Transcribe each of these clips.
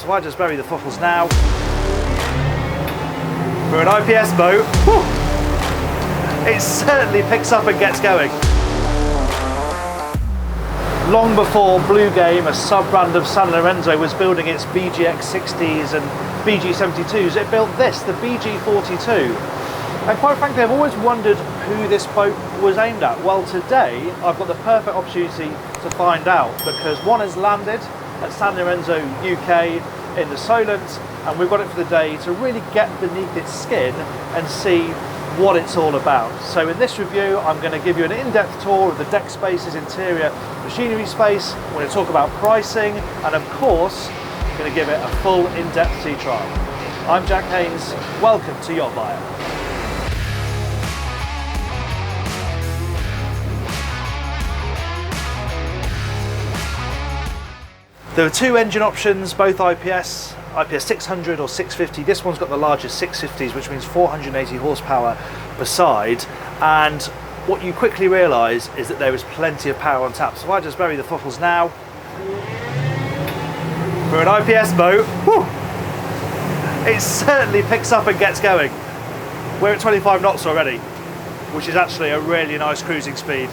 so I just bury the throttles now. For an IPS boat, whew, it certainly picks up and gets going. Long before Bluegame, a sub-brand of San Lorenzo, was building its BGX60s and BG72s, it built this, the BG42. And quite frankly, I've always wondered who this boat was aimed at. Well, today I've got the perfect opportunity to find out, because one has landed at San Lorenzo, UK in the Solent, and we've got it for the day to really get beneath its skin and see what it's all about. So in this review, I'm going to give you an in-depth tour of the deck spaces, interior, machinery space. We're going to talk about pricing, and of course, I'm going to give it a full in-depth sea trial. I'm Jack Haines. Welcome to Yacht Buyer. There are two engine options, both IPS 600 or 650. This one's got the largest 650s, which means 480 horsepower per side. And what you quickly realise is that there is plenty of power on tap. So if I just bury the throttles now. For an IPS boat, whew, it certainly picks up and gets going. We're at 25 knots already, which is actually a really nice cruising speed.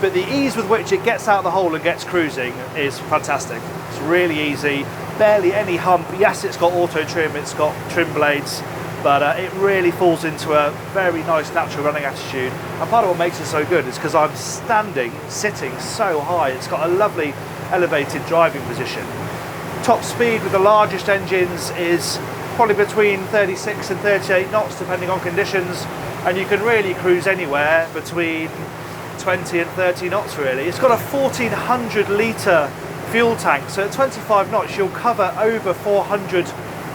But the ease with which it gets out the hole and gets cruising is fantastic. It's really easy, barely any hump. Yes, it's got auto trim, it's got trim blades, but it really falls into a very nice natural running attitude. And part of what makes it so good is because I'm sitting so high. It's got a lovely elevated driving position. Top speed with the largest engines is probably between 36 and 38 knots depending on conditions, and you can really cruise anywhere between 20 and 30 knots really. It's got a 1400 litre fuel tank, so at 25 knots you'll cover over 400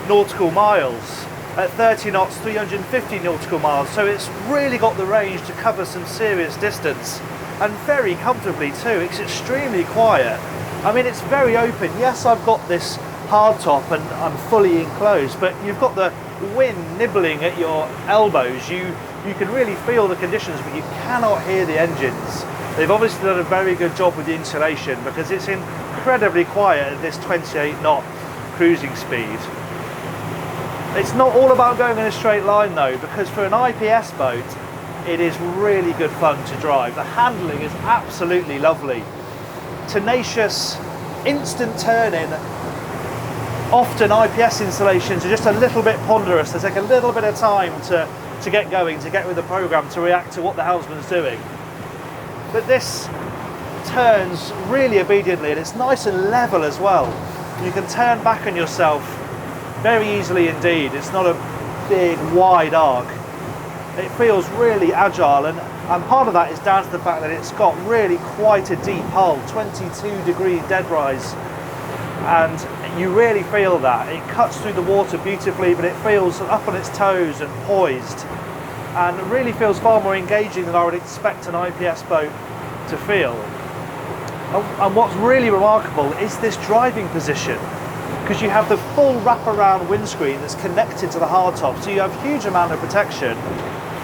nautical miles. At 30 knots, 350 nautical miles, so it's really got the range to cover some serious distance, and very comfortably too. It's extremely quiet. I mean, it's very open. Yes, I've got this hardtop and I'm fully enclosed, but you've got the wind nibbling at your elbows. You can really feel the conditions, but you cannot hear the engines. They've obviously done a very good job with the insulation, because it's incredibly quiet at this 28 knot cruising speed. It's not all about going in a straight line though, because for an IPS boat, it is really good fun to drive. The handling is absolutely lovely. Tenacious, instant turn-in. Often IPS installations are just a little bit ponderous. They take a little bit of time to get going, to get with the program, to react to what the helmsman's doing. But this turns really obediently, and it's nice and level as well. You can turn back on yourself very easily indeed. It's not a big wide arc. It feels really agile, and part of that is down to the fact that it's got really quite a deep hull, 22-degree deadrise, and you really feel that. It cuts through the water beautifully, but it feels up on its toes and poised, and it really feels far more engaging than I would expect an IPS boat to feel. And what's really remarkable is this driving position, because you have the full wraparound windscreen that's connected to the hardtop, so you have a huge amount of protection.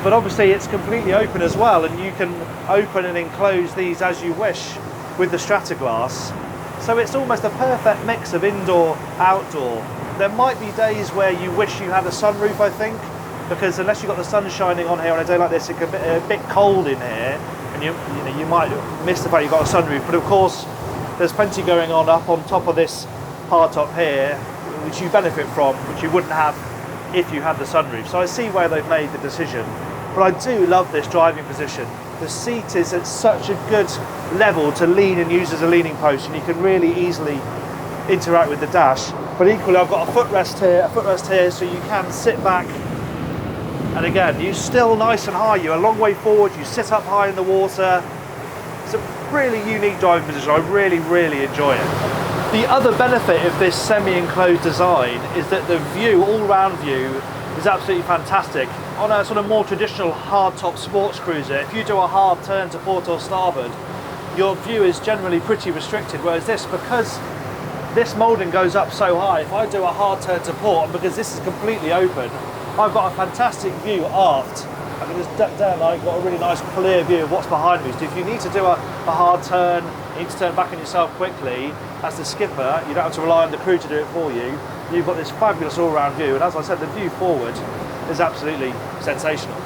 But obviously it's completely open as well, and you can open and enclose these as you wish with the Stratoglass. So it's almost a perfect mix of indoor, outdoor. There might be days where you wish you had a sunroof, I think, because unless you've got the sun shining on here on a day like this, it can be a bit cold in here, and you might miss the fact you've got a sunroof. But of course, there's plenty going on up on top of this hardtop here, which you benefit from, which you wouldn't have if you had the sunroof. So I see where they've made the decision. But I do love this driving position. The seat is at such a good level to lean and use as a leaning post, and you can really easily interact with the dash. But equally, I've got a footrest here, so you can sit back. And again, you're still nice and high. You're a long way forward, you sit up high in the water. It's a really unique driving position. I really, really enjoy it. The other benefit of this semi-enclosed design is that the view, all-round view, is absolutely fantastic. On a sort of more traditional hardtop sports cruiser, if you do a hard turn to port or starboard, your view is generally pretty restricted, whereas this, because this moulding goes up so high, if I do a hard turn to port, and because this is completely open, I've got a fantastic view aft. I can just duck down, I've got a really nice clear view of what's behind me. So if you need to do a hard turn you need to turn back on yourself quickly, as the skipper, you don't have to rely on the crew to do it for you. You've got this fabulous all-round view, and as I said, the view forward is absolutely sensational.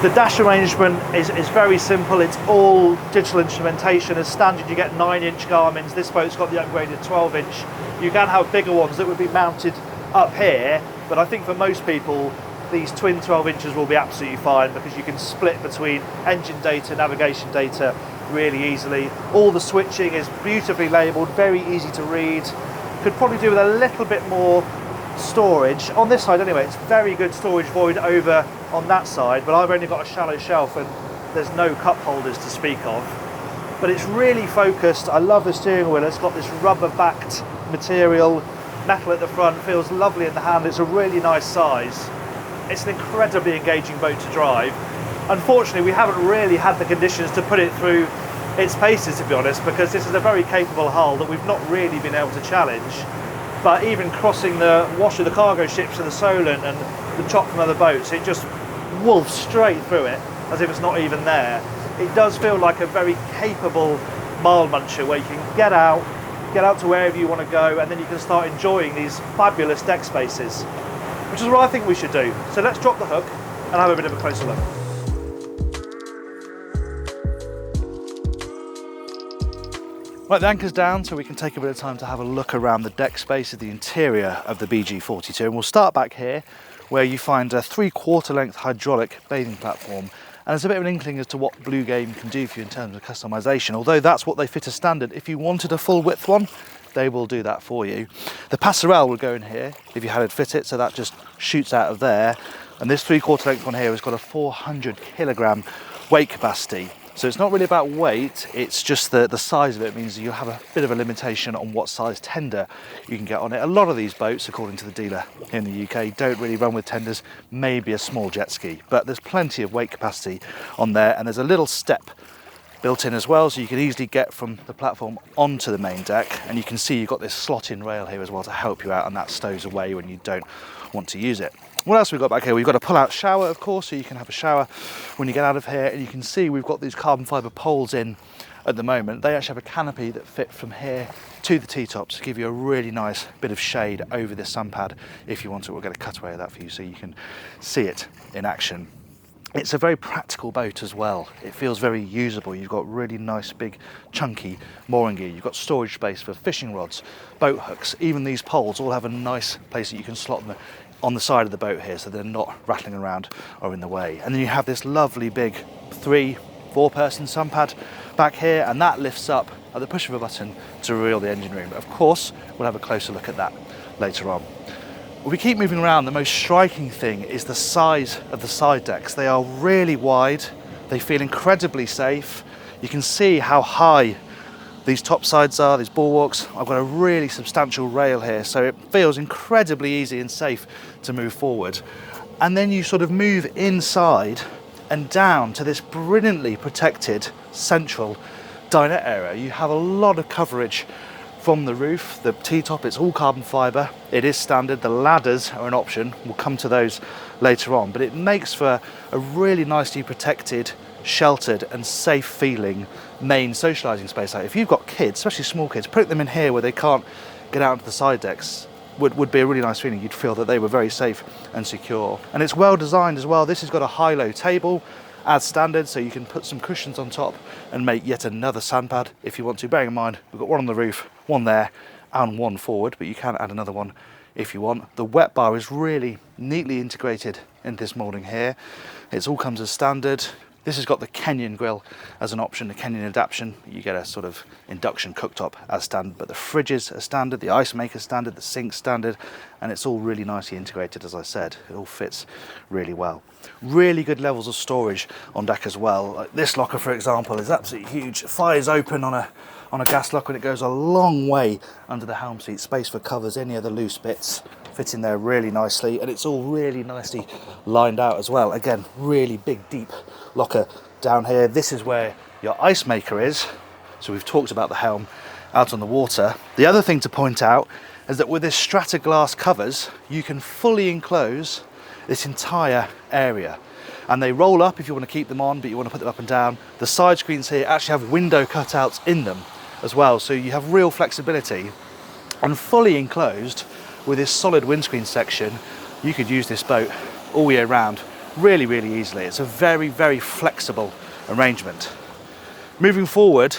The dash arrangement is very simple. It's all digital instrumentation. As standard, you get 9-inch Garmin's. This boat's got the upgraded 12-inch. You can have bigger ones that would be mounted up here, but I think for most people, these twin 12 inches will be absolutely fine, because you can split between engine data, navigation data really easily. All the switching is beautifully labelled, very easy to read. Could probably do with a little bit more storage. On this side anyway, it's very good storage void over on that side, but I've only got a shallow shelf and there's no cup holders to speak of. But it's really focused. I love the steering wheel. It's got this rubber-backed material, metal at the front, feels lovely in the hand. It's a really nice size. It's an incredibly engaging boat to drive. Unfortunately, we haven't really had the conditions to put it through its paces, to be honest, because this is a very capable hull that we've not really been able to challenge. But even crossing the wash of the cargo ships and the Solent and the chop from other boats, it just wolfs straight through it as if it's not even there. It does feel like a very capable mile muncher, where you can get out to wherever you want to go, and then you can start enjoying these fabulous deck spaces, which is what I think we should do. So let's drop the hook and have a bit of a closer look. Right, the anchor's down, so we can take a bit of time to have a look around the deck space of the interior of the BG42. And we'll start back here, where you find a 3/4 length hydraulic bathing platform. And there's a bit of an inkling as to what Bluegame can do for you in terms of customization. Although that's what they fit as standard, if you wanted a full width one, they will do that for you. The passerelle would go in here if you had it fit it, so that just shoots out of there. And this 3/4 length one here has got a 400 kilogram weight capacity. So it's not really about weight, it's just the size of it means you'll have a bit of a limitation on what size tender you can get on it. A lot of these boats, according to the dealer here in the UK, don't really run with tenders, maybe a small jet ski, but there's plenty of weight capacity on there, and there's a little step built in as well, so you can easily get from the platform onto the main deck. And you can see you've got this slot-in rail here as well to help you out, and that stows away when you don't want to use it. What else we've got back here? We've got a pull-out shower, of course, so you can have a shower when you get out of here. And you can see we've got these carbon fibre poles in at the moment. They actually have a canopy that fit from here to the T-tops to give you a really nice bit of shade over this sun pad. If you want it, we'll get a cutaway of that for you so you can see it in action. It's a very practical boat as well. It feels very usable. You've got really nice, big, chunky mooring gear. You've got storage space for fishing rods, boat hooks. Even these poles all have a nice place that you can slot them on the side of the boat here, so they're not rattling around or in the way. And then you have this lovely big 3-4 person sun pad back here, and that lifts up at the push of a button to reveal the engine room. Of course, we'll have a closer look at that later on. If we keep moving around, the most striking thing is the size of the side decks. They are really wide, they feel incredibly safe. You can see how high these top sides are, these bulwarks. I've got a really substantial rail here, so it feels incredibly easy and safe to move forward. And then you sort of move inside and down to this brilliantly protected central dinette area. You have a lot of coverage from the roof. The T-top, it's all carbon fibre. It is standard. The ladders are an option. We'll come to those later on, but it makes for a really nicely protected, sheltered and safe feeling main socialising space. Like if you've got kids, especially small kids, putting them in here where they can't get out into the side decks would be a really nice feeling. You'd feel that they were very safe and secure. And it's well designed as well. This has got a high-low table as standard, so you can put some cushions on top and make yet another sand pad if you want to. Bearing in mind, we've got one on the roof, one there and one forward, but you can add another one if you want. The wet bar is really neatly integrated into this moulding here. It all comes as standard. This has got the Kenyan grill as an option, the Kenyan adaptation. You get a sort of induction cooktop as standard, but the fridges are standard, the ice maker's standard, the sink's standard, and it's all really nicely integrated, as I said. It all fits really well. Really good levels of storage on deck as well. Like this locker, for example, is absolutely huge. It fires open on a gas locker, and it goes a long way under the helm seat. Space for covers, any other loose bits fit in there really nicely, and it's all really nicely lined out as well. Again, really big, deep locker down here. This is where your ice maker is. So we've talked about the helm out on the water. The other thing to point out is that with this strata glass covers, you can fully enclose this entire area. And they roll up if you want to keep them on, but you want to put them up and down. The side screens here actually have window cutouts in them, as well, so you have real flexibility. And fully enclosed with this solid windscreen section, you could use this boat all year round really, really easily. It's a very, very flexible arrangement. Moving forward,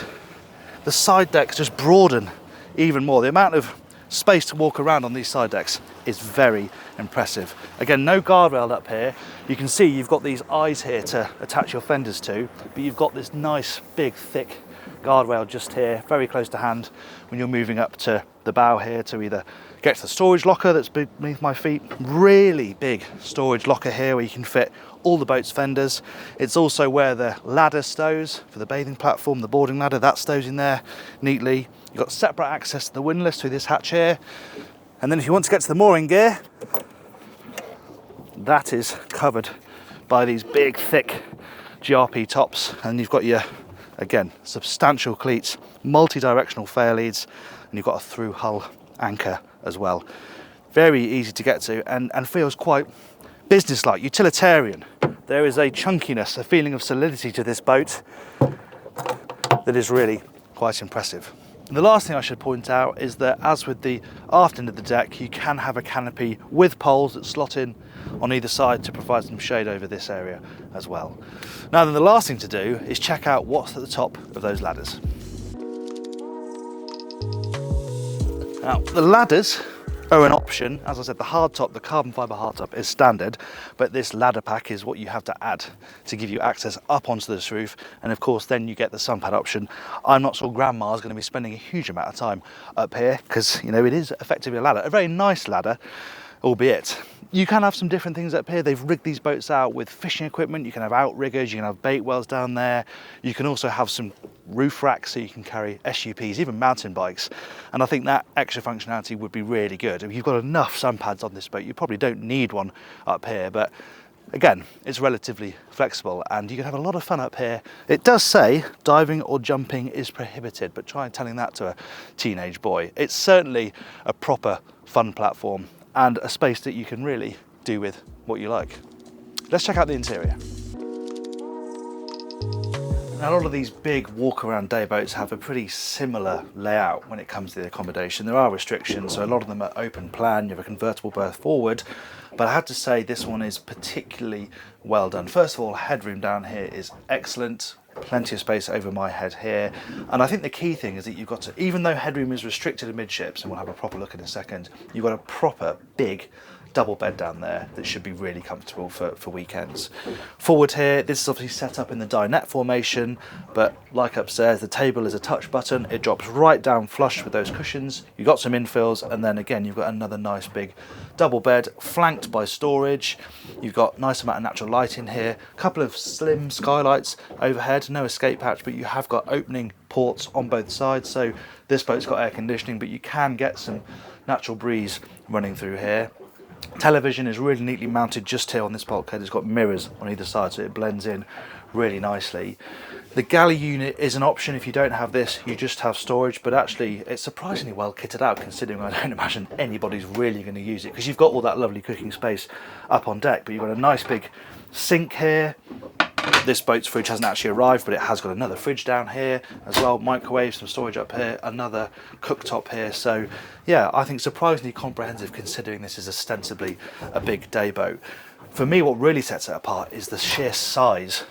the side decks just broaden even more. The amount of space to walk around on these side decks is very impressive. Again, no guardrail up here. You can see you've got these eyes here to attach your fenders to, but you've got this nice, big, thick guardrail just here, very close to hand when you're moving up to the bow here to either get to the storage locker that's beneath my feet. Really big storage locker here where you can fit all the boat's fenders. It's also where the ladder stows for the bathing platform, the boarding ladder, that stows in there neatly. You've got separate access to the windlass through this hatch here. And then if you want to get to the mooring gear, that is covered by these big, thick GRP tops. And you've got your, again, substantial cleats, multi-directional fair leads, and you've got a through hull anchor as well. Very easy to get to and feels quite business-like, utilitarian. There is a chunkiness, a feeling of solidity to this boat that is really quite impressive. And the last thing I should point out is that, as with the aft end of the deck, you can have a canopy with poles that slot in on either side to provide some shade over this area as well. Now then, the last thing to do is check out what's at the top of those ladders. Now, the ladders are an option. As I said, the hardtop, the carbon fibre hardtop is standard, but this ladder pack is what you have to add to give you access up onto this roof. And of course, then you get the sun pad option. I'm not sure Grandma's going to be spending a huge amount of time up here because, you know, it is effectively a ladder, a very nice ladder, albeit. You can have some different things up here. They've rigged these boats out with fishing equipment. You can have outriggers, you can have bait wells down there. You can also have some roof racks so you can carry SUPs, even mountain bikes. And I think that extra functionality would be really good. If you've got enough sun pads on this boat, you probably don't need one up here, but again, it's relatively flexible and you can have a lot of fun up here. It does say diving or jumping is prohibited, but try telling that to a teenage boy. It's certainly a proper fun platform and a space that you can really do with what you like. Let's check out the interior. Now, a lot of these big walk-around day boats have a pretty similar layout when it comes to the accommodation. There are restrictions, so a lot of them are open plan. You have a convertible berth forward, but I have to say this one is particularly well done. First of all, headroom down here is excellent. Plenty of space over my head here. And I think the key thing is that you've got to, even though headroom is restricted amidships, and we'll have a proper look in a second, you've got a proper big double bed down there that should be really comfortable for weekends. Forward here, this is obviously set up in the dinette formation, but like upstairs, the table is a touch button. It drops right down flush with those cushions. You've got some infills, and then again, you've got another nice big double bed flanked by storage. You've got nice amount of natural light in here, a couple of slim skylights overhead, no escape hatch, but you have got opening ports on both sides. So this boat's got air conditioning, but you can get some natural breeze running through here. Television is really neatly mounted just here on this bulkhead. It's got mirrors on either side, so it blends in really nicely. The galley unit is an option. If you don't have this, you just have storage, but actually it's surprisingly well kitted out, considering I don't imagine anybody's really going to use it, because you've got all that lovely cooking space up on deck, but you've got a nice big sink here. This boat's fridge hasn't actually arrived, but it has got another fridge down here as well, microwave, some storage up here, another cooktop here. So yeah, I think surprisingly comprehensive, considering this is ostensibly a big day boat. For me, what really sets it apart is the sheer size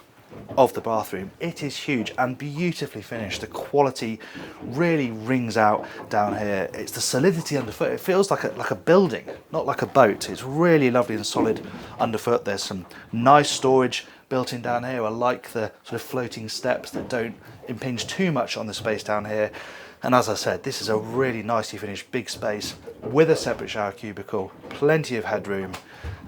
of the bathroom. It is huge and beautifully finished. The quality really rings out down here. It's the solidity underfoot. It feels like a building, not like a boat. It's really lovely and solid underfoot. There's some nice storage built in down here. I like the sort of floating steps that don't impinge too much on the space down here. And as I said, this is a really nicely finished big space with a separate shower cubicle, plenty of headroom.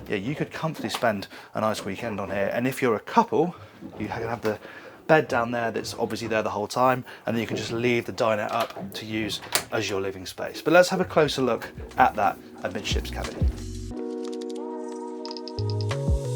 Yeah, you could comfortably spend a nice weekend on here. And if you're a couple, you can have the bed down there that's obviously there the whole time, and then you can just leave the dinette up to use as your living space. But let's have a closer look at that amidships cabin.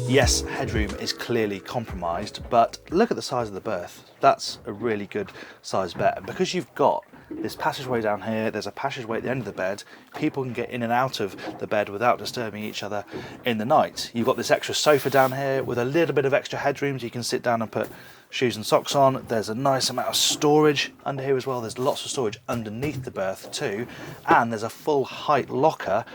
Yes, headroom is clearly compromised, but look at the size of the berth. That's a really good size bet. And because you've got this passageway down here, there's a passageway at the end of the bed. People can get in and out of the bed without disturbing each other in the night. You've got this extra sofa down here with a little bit of extra headroom so you can sit down and put shoes and socks on. There's a nice amount of storage under here as well. There's lots of storage underneath the berth too. And there's a full height locker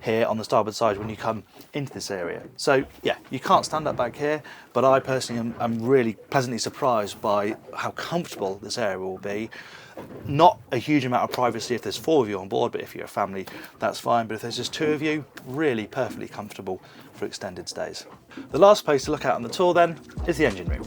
here on the starboard side when you come into this area. So yeah, you can't stand up back here, but I personally am really pleasantly surprised by how comfortable this area will be. Not a huge amount of privacy if there's 4 of you on board, but if you're a family, that's fine. But if there's just 2 of you, really perfectly comfortable for extended stays. The last place to look at on the tour then is the engine room.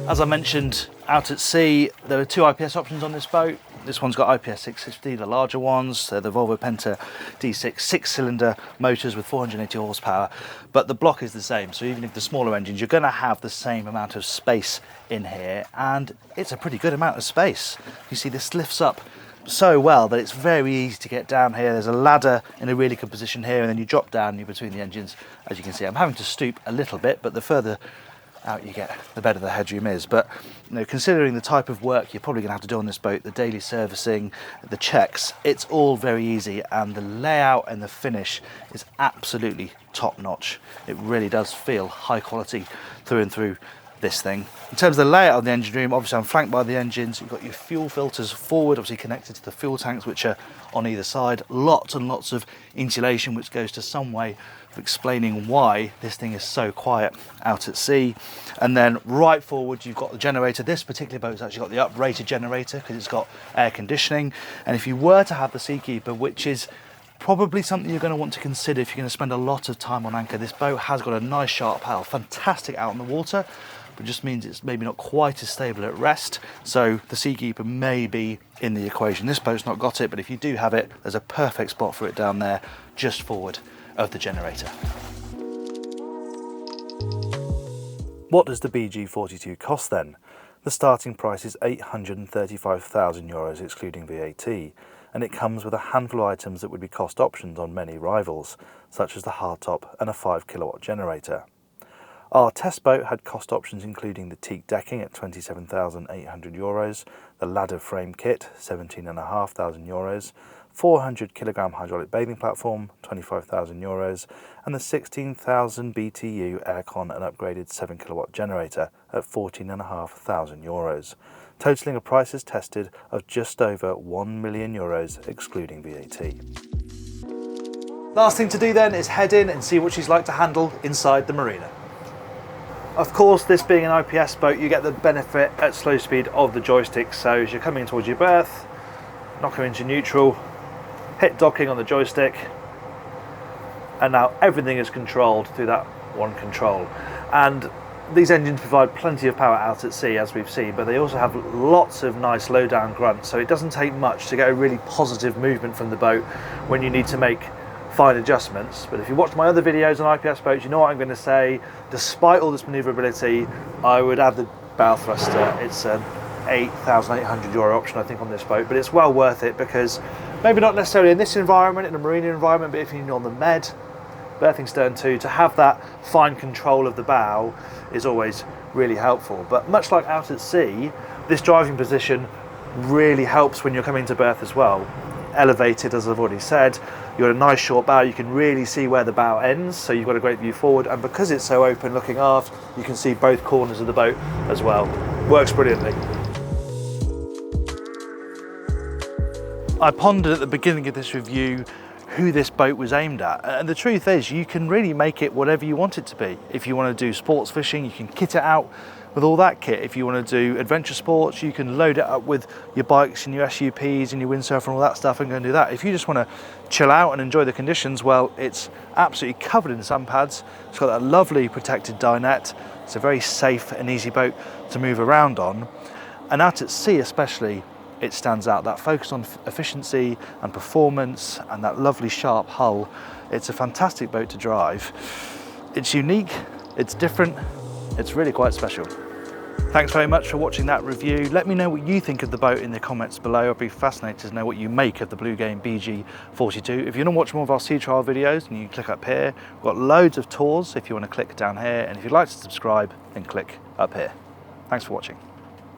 As I mentioned, out at sea, there are 2 IPS options on this boat. This one's got IPS 650, the larger ones. They're the Volvo Penta D6 6-cylinder motors with 480 horsepower, but the block is the same. So even if the smaller engines, you're going to have the same amount of space in here, and it's a pretty good amount of space. You see this lifts up so well that it's very easy to get down here. There's a ladder in a really good position here, and then you drop down, you're between the engines. As you can see, I'm having to stoop a little bit, but the further out you get, the better the headroom is. But you know, considering the type of work you're probably going to have to do on this boat, the daily servicing, the checks, it's all very easy, and the layout and the finish is absolutely top notch. It really does feel high quality through and through this thing. In terms of the layout of the engine room, obviously I'm flanked by the engines. You've got your fuel filters forward, obviously connected to the fuel tanks, which are on either side. Lots and lots of insulation, which goes to some way of explaining why this thing is so quiet out at sea. And then right forward, you've got the generator. This particular boat's actually got the uprated generator because it's got air conditioning. And if you were to have the Seakeeper, which is probably something you're going to want to consider if you're going to spend a lot of time on anchor, this boat has got a nice sharp hull, fantastic out on the water, but just means it's maybe not quite as stable at rest. So the Seakeeper may be in the equation. This boat's not got it, but if you do have it, there's a perfect spot for it down there, just forward of the generator. What does the BG42 cost then? The starting price is €835,000 excluding VAT, and it comes with a handful of items that would be cost options on many rivals, such as the Hardtop and a 5 kilowatt generator. Our test boat had cost options including the teak decking at €27,800, the ladder frame kit €17,500, 400 kilogram hydraulic bathing platform €25,000, and the 16,000 BTU aircon and upgraded 7 kilowatt generator at €14,500, totaling a prices tested of just over €1 million excluding VAT. Last thing to do then is head in and see what she's like to handle inside the marina. Of course, this being an IPS boat, you get the benefit at slow speed of the joystick. So as you're coming towards your berth, knock her into neutral, hit docking on the joystick, and now everything is controlled through that one control. And these engines provide plenty of power out at sea, as we've seen, but they also have lots of nice low down grunts, so it doesn't take much to get a really positive movement from the boat when you need to make fine adjustments. But if you watch my other videos on IPS boats, you know what I'm going to say. Despite all this manoeuvrability, I would add the bow thruster. It's an €8,800 option, I think, on this boat, but it's well worth it because maybe not necessarily in this environment, in a marina environment, but if you're on the med, berthing stern too, to have that fine control of the bow is always really helpful. But much like out at sea, this driving position really helps when you're coming to berth as well. Elevated, as I've already said, you've got a nice short bow, you can really see where the bow ends, so you've got a great view forward, and because it's so open looking aft, you can see both corners of the boat as well. Works brilliantly. I pondered at the beginning of this review who this boat was aimed at, and the truth is you can really make it whatever you want it to be. If you want to do sports fishing, you can kit it out with all that kit. If you want to do adventure sports, you can load it up with your bikes and your SUPs and your windsurf and all that stuff and go and do that. If you just want to chill out and enjoy the conditions, well, it's absolutely covered in sun pads. It's got that lovely protected dinette. It's a very safe and easy boat to move around on. And out at sea especially, it stands out. That focus on efficiency and performance and that lovely sharp hull. It's a fantastic boat to drive. It's unique, it's different, it's really quite special. Thanks very much for watching that review. Let me know what you think of the boat in the comments below. I'd be fascinated to know what you make of the Bluegame BG42. If you want to watch more of our sea trial videos, then you can click up here. We've got loads of tours if you want to click down here. And if you'd like to subscribe, then click up here. Thanks for watching.